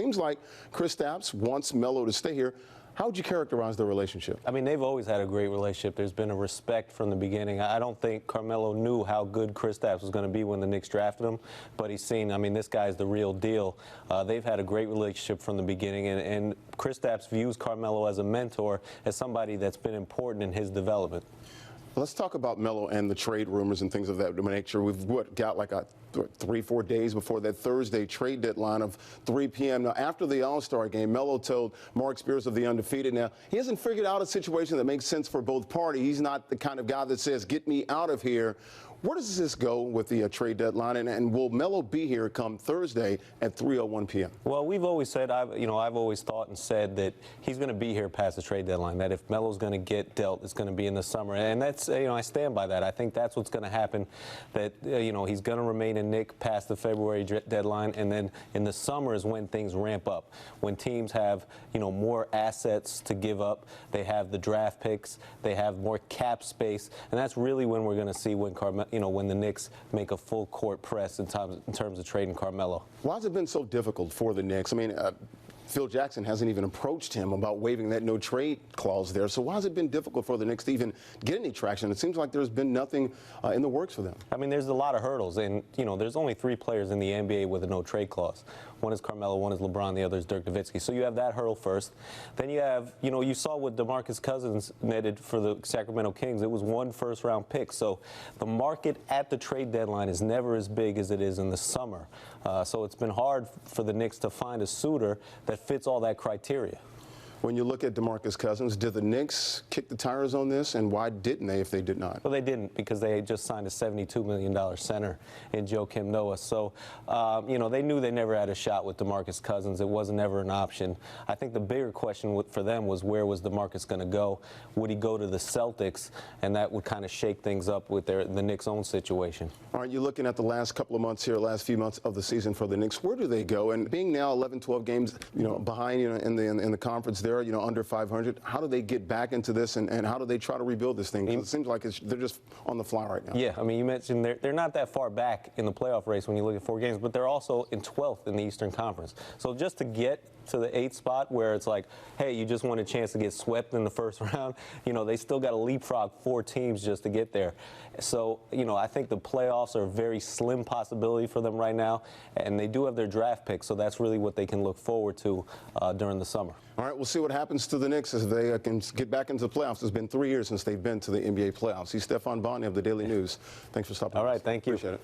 seems like Kristaps wants Melo to stay here. How would you characterize their relationship? I mean, they've always had a great relationship. There's been a respect from the beginning. I don't think Carmelo knew how good Kristaps was going to be when the Knicks drafted him, but he's seen, I mean, this guy's the real deal. They've had a great relationship from the beginning, and Kristaps views Carmelo as a mentor, as somebody that's been important in his development. Let's talk about Melo and the trade rumors and things of that nature. We've got like 3-4 days before that Thursday trade deadline of 3 p.m. Now, after the All-Star game, Melo told Mark Spears of the Undefeated, now, he hasn't figured out a situation that makes sense for both parties. He's not the kind of guy that says, get me out of here. Where does this go with the trade deadline, and will Melo be here come Thursday at 3:01 p.m.? Well, we've always said, I've always thought and said that he's going to be here past the trade deadline, that if Melo's going to get dealt, it's going to be in the summer. And that's, I stand by that. I think that's what's going to happen, that, he's going to remain a Knick past the February deadline, and then in the summer is when things ramp up, when teams have, more assets to give up. They have the draft picks, they have more cap space, and that's really when we're going to see when when the Knicks make a full court press in terms of trading Carmelo. Why has it been so difficult for the Knicks? I mean, Phil Jackson hasn't even approached him about waiving that no-trade clause there. So why has it been difficult for the Knicks to even get any traction? It seems like there's been nothing in the works for them. I mean, there's a lot of hurdles, and, there's only 3 players in the NBA with a no-trade clause. One is Carmelo, one is LeBron, the other is Dirk Nowitzki. So you have that hurdle first. Then you have, you saw what DeMarcus Cousins netted for the Sacramento Kings. It was 1 first-round pick. So the market at the trade deadline is never as big as it is in the summer. So it's been hard for the Knicks to find a suitor that fits all that criteria. When you look at DeMarcus Cousins, did the Knicks kick the tires on this, and why didn't they if they did not? Well, they didn't, because they had just signed a $72 million center in Joakim Noah. So, they knew they never had a shot with DeMarcus Cousins. It wasn't ever an option. I think the bigger question for them was, where was DeMarcus going to go? Would he go to the Celtics? And that would kind of shake things up with the Knicks' own situation. All right, you're looking at the last couple of months here, last few months of the season for the Knicks. Where do they go? And being now 11, 12 games, behind, in the conference there, under 500. How do they get back into this, and how do they try to rebuild this thing? It seems like they're just on the fly right now. Yeah, I mean, you mentioned they're not that far back in the playoff race when you look at 4 games, but they're also in 12th in the Eastern Conference. So just to get to the 8th spot, where it's like, hey, you just want a chance to get swept in the first round, they still got to leapfrog 4 teams just to get there. So, I think the playoffs are a very slim possibility for them right now, and they do have their draft picks, so that's really what they can look forward to during the summer. All right, we'll see what happens to the Knicks as they can get back into the playoffs. It's been 3 years since they've been to the NBA playoffs. He's Stefan Bondy of the Daily News. Thanks for stopping by. All right, thank you. Appreciate it.